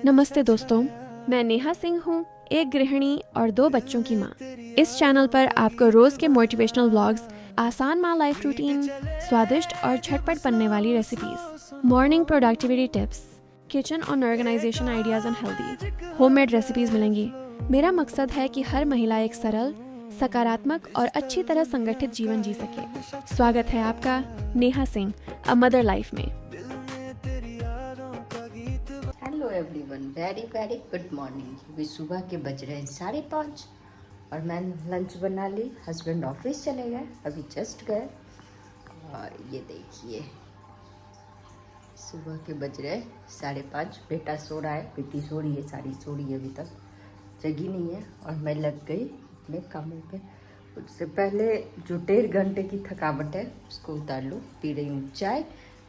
नमस्ते दोस्तों, मैं नेहा सिंह हूँ, एक गृहिणी और 2 बच्चों की माँ। इस चैनल पर आपको रोज के मोटिवेशनल व्लॉग्स, आसान माँ लाइफ रूटीन, स्वादिष्ट और झटपट बनने वाली recipes, morning productivity tips, kitchen और organisation ideas and healthy homemade recipes मिलेंगी। मेरा मकसद है कि हर महिला एक सरल, सकारात्मक और अच्छी तरह संगठित जीवन जी सके। स्वागत है आपका Neha Singh a mother life में। Hello everyone, very very good morning. अभी सुबह के बज रहे हैं 5:30 और मैं लंच बना ली। हस्बैंड ऑफिस चले गए, अभी जस्ट गए। और ये देखिए, सुबह के बज रहे 5:30। बेटा सो रहा है, बेटी सो रही है, सारी सो रही है, अभी तक जगी नहीं है। और मैं लग गई अपने कामों पे। उससे पहले जो 1.5 घंटे की थकावट है उसको उतार लो। पी रही हूँ चाय,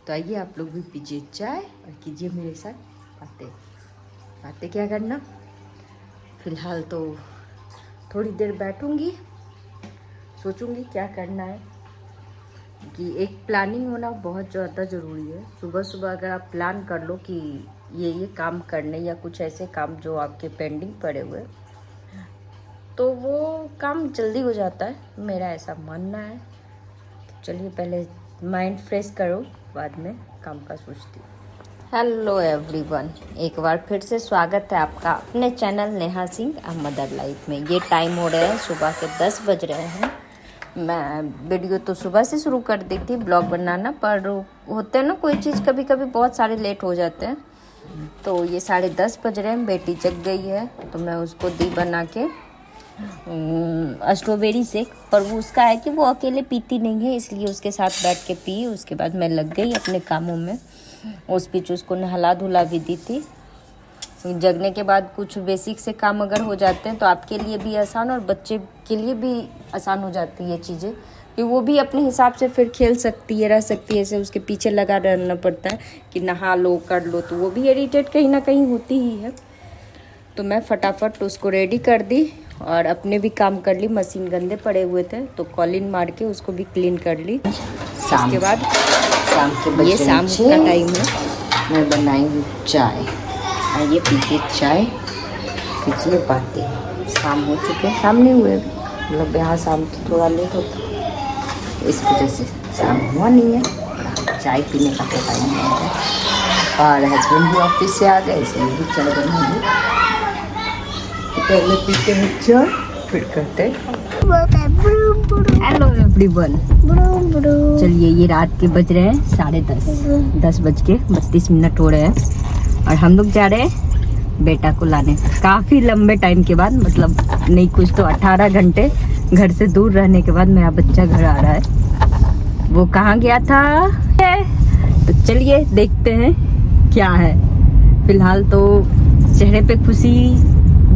तो आइए आप लोग भी पीजिए चाय और कीजिए मेरे साथ बातें क्या करना। फिलहाल तो थोड़ी देर बैठूंगी, सोचूंगी क्या करना है, कि एक प्लानिंग होना बहुत ज़्यादा ज़रूरी है। सुबह सुबह अगर आप प्लान कर लो कि ये काम करने, या कुछ ऐसे काम जो आपके पेंडिंग पड़े हुए, तो वो काम जल्दी हो जाता है, मेरा ऐसा मानना है। तो चलिए पहले माइंड फ्रेश करो, बाद में काम का सोचती हूँ। हेलो एवरीवन, एक बार फिर से स्वागत है आपका अपने channel Neha Singh a mother life में। ये टाइम हो रहे हैं सुबह के 10 बज रहे हैं। मैं वीडियो तो सुबह से शुरू कर दी थी ब्लॉग बनाना, पर होते हैं ना कोई चीज़, कभी कभी बहुत सारे लेट हो जाते हैं। तो ये 10:30 बज रहे हैं, बेटी जग गई है तो मैं उसको दी बना के स्ट्रॉबेरी शेक। पर वो उसका है कि वो अकेले पीती नहीं है, इसलिए उसके साथ बैठ के पी। उसके बाद मैं लग गई अपने कामों में। उस बीच उसको नहला धुला भी दी थी। जगने के बाद कुछ बेसिक से काम अगर हो जाते हैं तो आपके लिए भी आसान और बच्चे के लिए भी आसान हो जाती है ये चीज़ें, कि वो भी अपने हिसाब से फिर खेल सकती है, रह सकती है। ऐसे उसके पीछे लगा रहना पड़ता है कि नहा लो, कर लो, तो वो भी इरिटेट कहीं ना कहीं होती ही है। तो मैं फटाफट उसको रेडी कर दी और अपने भी काम कर ली। मशीन गंदे पड़े हुए थे तो कॉलिन मार के उसको भी क्लीन कर ली। उसके बाद ये शाम का टाइम है, मैं बनाई चाय। आइए पीजिए चाय, कीजिए बातें। शाम हो चुके, शाम नहीं हुए, मतलब यहाँ शाम तो थोड़ा लेट होता है, इस वजह से शाम हुआ नहीं है। चाय पीने का तो टाइम नहीं है। और हस्बैंड भी ऑफिस से आ गए, इसलिए भी चाय बनाइए। पहले पीते हैं चाय, फिर करते हैं। हेलो एवरीवन, चलिए ये रात के बज रहे हैं 10:30, 10:32 हो रहे हैं और हम लोग जा रहे हैं बेटा को लाने। काफ़ी लंबे टाइम के बाद, मतलब नहीं कुछ तो 18 घंटे घर से दूर रहने के बाद मेरा बच्चा घर आ रहा है। वो कहाँ गया था, तो चलिए देखते हैं क्या है। फिलहाल तो चेहरे पे खुशी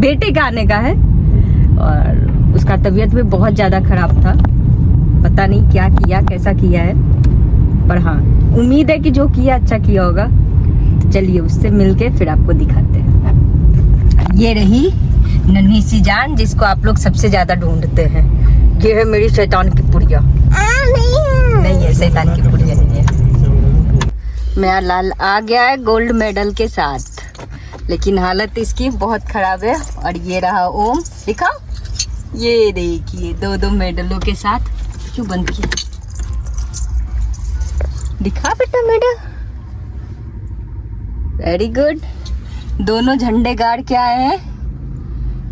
बेटे का आने का है, और उसका तबीयत भी बहुत ज़्यादा ख़राब था। पता नहीं क्या किया, कैसा किया है, पर हाँ उम्मीद है कि जो किया अच्छा किया होगा। तो चलिए उससे मिलके फिर आपको दिखाते हैं। ये रही नन्ही सी जान, जिसको आप लोग सबसे ज़्यादा ढूंढते हैं। ये है मेरी शैतान की पुड़िया। नहीं है, शैतान की पुड़िया नहीं है। मेरा लाल आ गया है गोल्ड मेडल के साथ, लेकिन हालत इसकी बहुत ख़राब है। और ये रहा ओम, दिखा, ये देखिए 2 मेडलों के साथ। क्यों बंद किया, दिखा बेटा मेडल। वेरी गुड, दोनों झंडे गाड़ के आए हैं।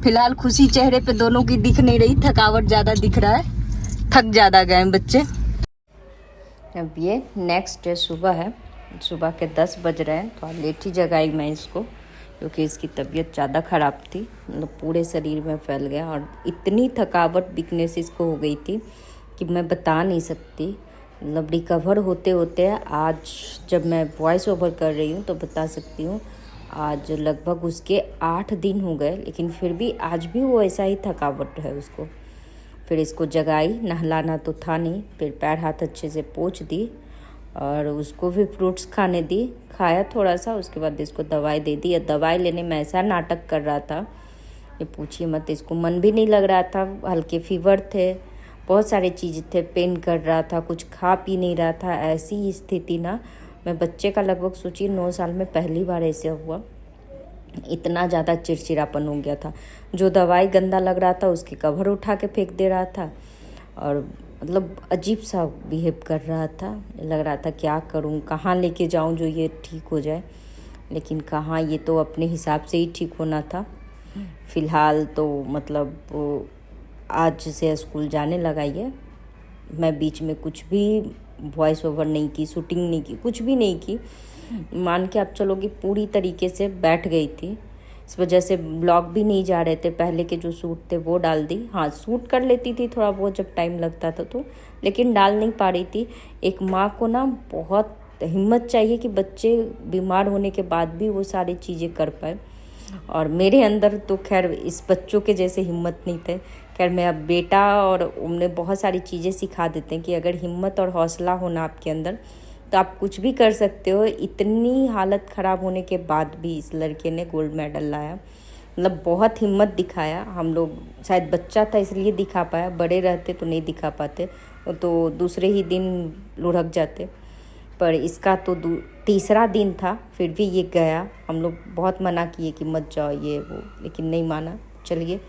फिलहाल खुशी चेहरे पे दोनों की दिख नहीं रही, थकावट ज़्यादा दिख रहा है, थक ज़्यादा गए बच्चे। अब ये नेक्स्ट डे सुबह है, सुबह के 10 बज रहे हैं। तो लेट ही जगाई मैं इसको, क्योंकि इसकी तबीयत ज़्यादा ख़राब थी, मतलब पूरे शरीर में फैल गया। और इतनी थकावट, वीकनेस इसको हो गई थी कि मैं बता नहीं सकती। मतलब रिकवर होते होते आज जब मैं वॉइस ओवर कर रही हूँ तो बता सकती हूँ, आज लगभग उसके 8 दिन हो गए, लेकिन फिर भी आज भी वो ऐसा ही थकावट है उसको। फिर इसको जगाई, नहलाना तो था नहीं, फिर पैर हाथ अच्छे से पोंछ दी और उसको भी फ्रूट्स खाने दी। खाया थोड़ा सा, उसके बाद इसको दवाई दे दी। दवाई लेने में ऐसा नाटक कर रहा था, ये पूछिए मत। इसको मन भी नहीं लग रहा था, हल्के फीवर थे, बहुत सारे चीज़ थे, पेन कर रहा था, कुछ खा पी नहीं रहा था। ऐसी स्थिति ना, मैं बच्चे का लगभग सोचिए 9 साल में पहली बार ऐसे हुआ। इतना ज़्यादा चिड़चिड़ापन हो गया था। जो दवाई गंदा लग रहा था उसके कवर उठा के फेंक दे रहा था और मतलब अजीब सा बिहेव कर रहा था। लग रहा था क्या करूं, कहाँ लेके जाऊं जो ये ठीक हो जाए, लेकिन कहाँ, ये तो अपने हिसाब से ही ठीक होना था। फ़िलहाल तो मतलब वो आज से स्कूल जाने लगा ये। मैं बीच में कुछ भी वॉइस ओवर नहीं की, शूटिंग नहीं की, कुछ भी नहीं की। मान के आप चलो कि पूरी तरीके से बैठ गई थी। इस वजह से ब्लॉग भी नहीं जा रहे थे। पहले के जो सूट थे वो डाल दी। हाँ, शूट कर लेती थी थोड़ा बहुत जब टाइम लगता था तो, लेकिन डाल नहीं पा रही थी। एक माँ को ना बहुत हिम्मत चाहिए कि बच्चे बीमार होने के बाद भी वो सारी चीज़ें कर पाए, और मेरे अंदर तो खैर इस बच्चों के जैसे हिम्मत नहीं थे। खैर मैं अब बेटा और उन्हें बहुत सारी चीज़ें सिखा देते हैं कि अगर हिम्मत और हौसला होना आपके अंदर तो आप कुछ भी कर सकते हो। इतनी हालत ख़राब होने के बाद भी इस लड़के ने गोल्ड मेडल लाया, मतलब बहुत हिम्मत दिखाया। हम लोग, शायद बच्चा था इसलिए दिखा पाया, बड़े रहते तो नहीं दिखा पाते, तो दूसरे ही दिन लुढ़क जाते। पर इसका तो तीसरा दिन था, फिर भी ये गया। हम लोग बहुत मना किए कि मत जाओ ये वो, लेकिन नहीं माना, चलिए।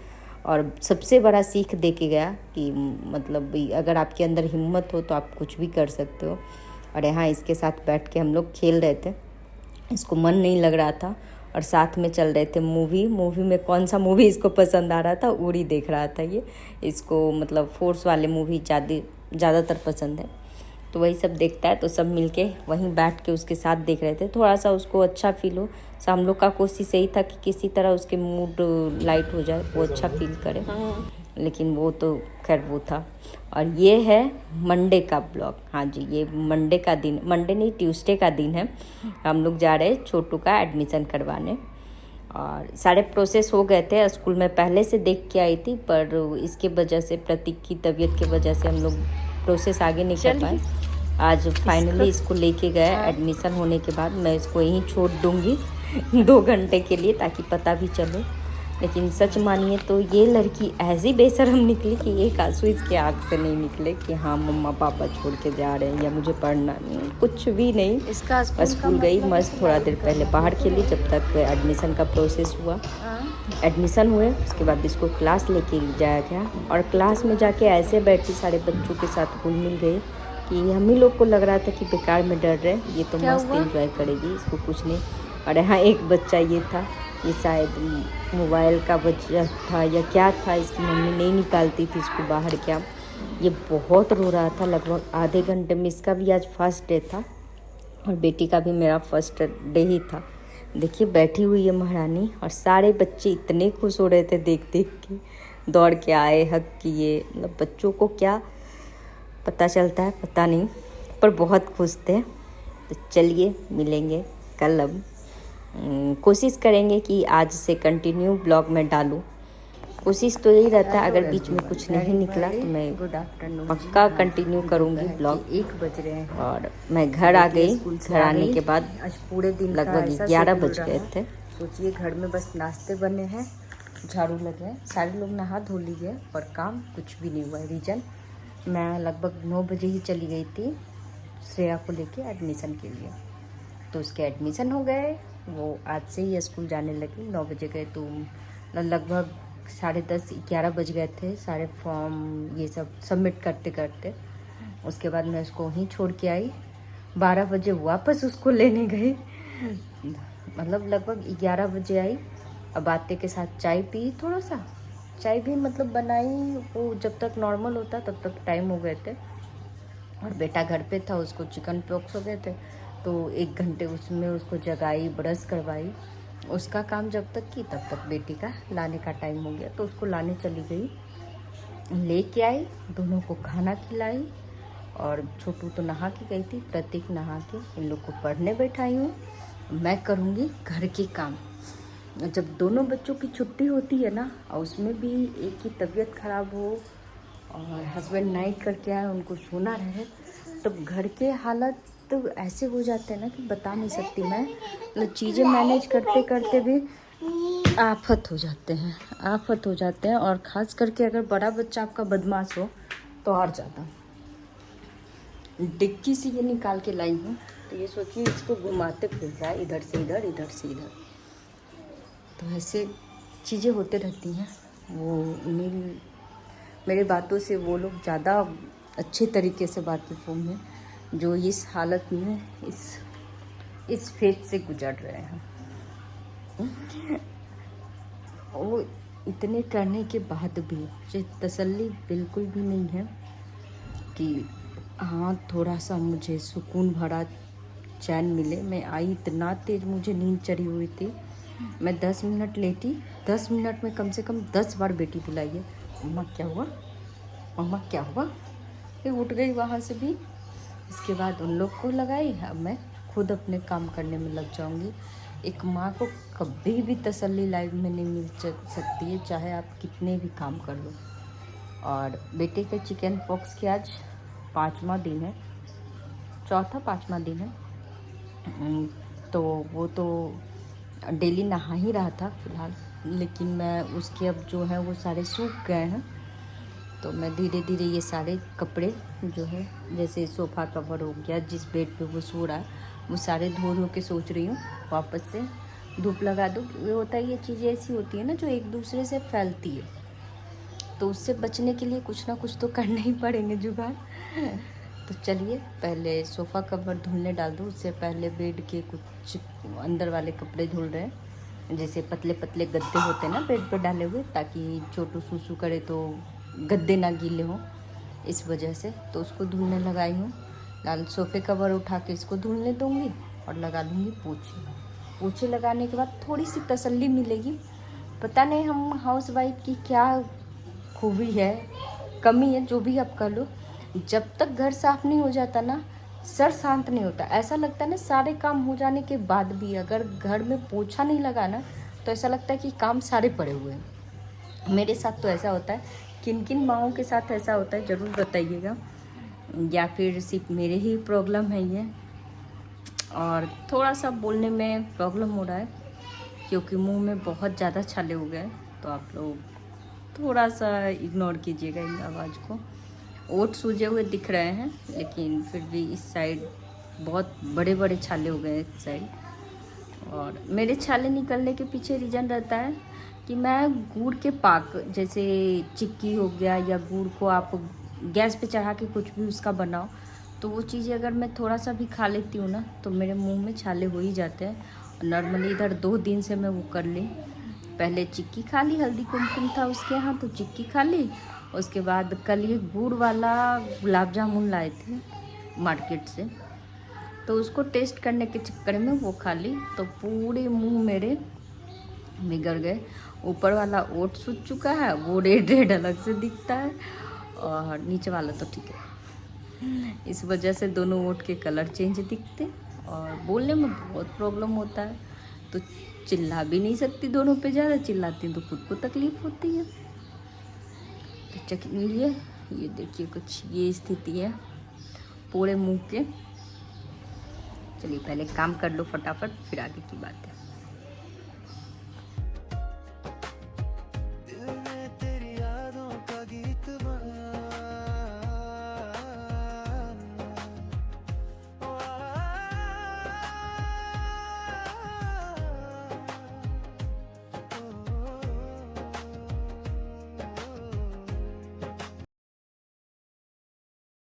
और सबसे बड़ा सीख दे के गया कि मतलब अगर आपके अंदर हिम्मत हो तो आप कुछ भी कर सकते हो। और यहाँ इसके साथ बैठ के हम लोग खेल रहे थे, इसको मन नहीं लग रहा था, और साथ में चल रहे थे मूवी में कौन सा मूवी इसको पसंद आ रहा था, उरी देख रहा था ये। इसको मतलब फोर्स वाले मूवी ज़्यादातर पसंद है, तो वही सब देखता है। तो सब मिलके वहीं बैठ के उसके साथ देख रहे थे, थोड़ा सा उसको अच्छा फील हो। सो हम लोग का कोशिश यही था कि किसी तरह उसके मूड लाइट हो जाए, वो अच्छा फील करे। लेकिन वो तो खैर वो था। और ये है मंडे का ब्लॉग। हाँ जी, ये मंडे का दिन, मंडे नहीं ट्यूसडे का दिन है। हम लोग जा रहे हैं छोटू का एडमिशन करवाने, और सारे प्रोसेस हो गए थे। स्कूल में पहले से देख के आई थी, पर इसके वजह से, प्रतीक की तबीयत की वजह से हम लोग प्रोसेस आगे नहीं कर पाए। आज फाइनली इसको लेके गए। एडमिशन होने के बाद मैं इसको यहीं छोड़ दूँगी 2 घंटे के लिए, ताकि पता भी चले। लेकिन सच मानिए तो ये लड़की ऐसी बेशरम निकली कि एक आंसू इसके आँख से नहीं निकले कि हाँ मम्मा पापा छोड़ के जा रहे हैं या मुझे पढ़ना नहीं, कुछ भी नहीं। इसका स्कूल गई, मस्त थोड़ा देर पहले बाहर खेली जब तक एडमिशन का प्रोसेस हुआ। एडमिशन हुए उसके बाद इसको क्लास लेके जाया गया, और क्लास में जाके ऐसे बैठी सारे बच्चों के साथ घुल मिल गई कि हम ही लोग को लग रहा था कि बेकार में डर रहे, ये तो मस्त एंजॉय करेगी, इसको कुछ नहीं। और यहाँ एक बच्चा ये था, ये शायद मोबाइल का बच्चा था या क्या था, इसकी मम्मी नहीं निकालती थी इसको बाहर। क्या, ये बहुत रो रहा था लगभग आधे घंटे में। इसका भी आज फर्स्ट डे था और बेटी का भी मेरा फर्स्ट डे ही था। देखिए बैठी हुई है महारानी, और सारे बच्चे इतने खुश हो रहे थे देख देख के, दौड़ के आए, हक किए। मतलब बच्चों को क्या पता चलता है पता नहीं, पर बहुत खुश थे। तो चलिए मिलेंगे कल। अब कोशिश करेंगे कि आज से कंटिन्यू ब्लॉग में डालूं। कोशिश तो यही रहता है, अगर बीच में कुछ नहीं निकला तो मैं पक्का कंटिन्यू करूंगी ब्लॉग। 1 बज रहे हैं और मैं घर आ गई। घर आने के बाद आज पूरे दिन लगभग 11 बज गए थे। सोचिए घर में बस नाश्ते बने हैं, झाड़ू लगे हैं, सारे लोग नहा धो लिए, पर काम कुछ भी नहीं हुआ है। रीजन, मैं लगभग 9 बजे ही चली गई थी श्रेया को लेके एडमिशन के लिए, तो उसके एडमिशन हो गए। वो आज से ही स्कूल जाने लगी। 9 बजे गए तो लगभग 10:30-11 बज गए थे सारे फॉर्म ये सब सबमिट करते करते। उसके बाद मैं उसको वहीं छोड़ के आई। 12 बजे वापस उसको लेने गई, मतलब लगभग 11 बजे आई। अब आते के साथ चाय पी, थोड़ा सा चाय भी मतलब बनाई, वो जब तक नॉर्मल होता तब तक टाइम हो गए थे। और बेटा घर पे था, उसको चिकन पॉक्स हो गए थे, तो 1 घंटे उसमें उसको जगाई, ब्रश करवाई। उसका काम जब तक की तब तक बेटी का लाने का टाइम हो गया, तो उसको लाने चली गई, लेके आई, दोनों को खाना खिलाई। और छोटू तो नहा के गई थी, प्रतीक नहा के इन लोग को पढ़ने बैठाई हूँ। मैं करूँगी घर के काम। जब दोनों बच्चों की छुट्टी होती है ना, और उसमें भी एक की तबीयत ख़राब हो और हस्बैंड नाइट करके आए, उनको सोना रहे, तो घर के हालत तो ऐसे हो जाते हैं ना कि बता नहीं सकती मैं। मतलब चीज़ें मैनेज करते करते भी आफत हो जाते हैं, और ख़ास करके अगर बड़ा बच्चा आपका बदमाश हो तो और ज़्यादा। डिक्की से ये निकाल के लाई हूँ, तो ये सोचिए इसको घुमाते फिर रहा है, इधर से इधर, इधर से इधर। तो ऐसे चीज़ें होते रहती हैं। वो मेरे बातों से वो लोग ज़्यादा अच्छे तरीके से वाकिफ़ होंगे जो इस हालत में इस फेज से गुजर रहे हैं। वो इतने करने के बाद भी मुझे तसल्ली बिल्कुल भी नहीं है कि हाँ थोड़ा सा मुझे सुकून भरा चैन मिले। मैं आई, इतना तेज़ मुझे नींद चढ़ी हुई थी। मैं 10 मिनट लेटी, 10 मिनट में कम से कम 10 बार बेटी बुलाई है, मम्मा क्या हुआ, मम्मा क्या हुआ। फिर उठ गई वहाँ से भी। इसके बाद उन लोग को लगाई। अब मैं खुद अपने काम करने में लग जाऊँगी। एक माँ को कभी भी तसल्ली लाइफ में नहीं मिल सकती है, चाहे आप कितने भी काम कर लो। और बेटे के चिकन पॉक्स के आज 5वां दिन है, 4था-5वां दिन है। तो वो तो डेली नहा ही रहा था फ़िलहाल, लेकिन मैं उसके अब जो है वो सारे सूख गए हैं। तो मैं धीरे धीरे ये सारे कपड़े जो है, जैसे सोफ़ा कवर हो गया, जिस बेड पे वो सो रहा है, वो सारे धो के सोच रही हूँ वापस से धूप लगा दूँ। ये होता है, ये चीज़ें ऐसी होती है ना जो एक दूसरे से फैलती है, तो उससे बचने के लिए कुछ ना कुछ तो करना ही पड़ेंगे जुगाड़। तो चलिए पहले सोफ़ा कवर धुलने डाल दूँ, उससे पहले बेड के कुछ अंदर वाले कपड़े धुल रहे हैं। जैसे पतले पतले गद्दे होते हैं ना बेड पर डाले हुए, ताकि छोटू सूसू करे तो गद्दे ना गीले हों, इस वजह से। तो उसको धुलने लगाई हूँ। लाल सोफ़े कवर उठा के इसको धुलने दूँगी और लगा दूँगी पोछे लगाने के बाद थोड़ी सी तसल्ली मिलेगी। पता नहीं हम हाउस वाइफ की क्या खूबी है, कमी है, जो भी आप कर लो, जब तक घर साफ नहीं हो जाता ना, सर शांत नहीं होता। ऐसा लगता है ना, सारे काम हो जाने के बाद भी अगर घर में पोछा नहीं लगा ना, तो ऐसा लगता है कि काम सारे पड़े हुए हैं। मेरे साथ तो ऐसा होता है। किन किन माँओं के साथ ऐसा होता है ज़रूर बताइएगा, या फिर सिर्फ मेरे ही प्रॉब्लम है ये। और थोड़ा सा बोलने में प्रॉब्लम हो रहा है क्योंकि मुंह में बहुत ज़्यादा छाले हो गए, तो आप लोग थोड़ा सा इग्नोर कीजिएगा इन आवाज़ को। ओठ सूजे हुए दिख रहे हैं, लेकिन फिर भी इस साइड बहुत बड़े बड़े छाले हो गए इस साइड। और मेरे छाले निकलने के पीछे रीज़न रहता है कि मैं गुड़ के पाक, जैसे चिक्की हो गया, या गुड़ को आप गैस पे चढ़ा के कुछ भी उसका बनाओ, तो वो चीज़ें अगर मैं थोड़ा सा भी खा लेती हूँ ना, तो मेरे मुंह में छाले हो ही जाते हैं। नॉर्मली इधर 2 दिन से मैं वो कर ली। पहले चिक्की खा ली, हल्दी कुमकुम था उसके यहाँ, तो चिक्की खा ली। उसके बाद कल ये गुड़ वाला गुलाब जामुन लाए थे मार्केट से, तो उसको टेस्ट करने के चक्कर में वो खा ली, तो पूरे मुंह मेरे बिगड़ गए। ऊपर वाला ओठ सूज चुका है, वो रेड रेड अलग से दिखता है, और नीचे वाला तो ठीक है। इस वजह से दोनों ओठ के कलर चेंज दिखते, और बोलने में बहुत प्रॉब्लम होता है। तो चिल्ला भी नहीं सकती दोनों पे, ज़्यादा चिल्लाती तो खुद को तकलीफ़ होती है। तो चलिए, ये देखिए कुछ ये स्थिति है पूरे मुंह के। चलिए पहले काम कर लो फटाफट, फिर आगे की बात है।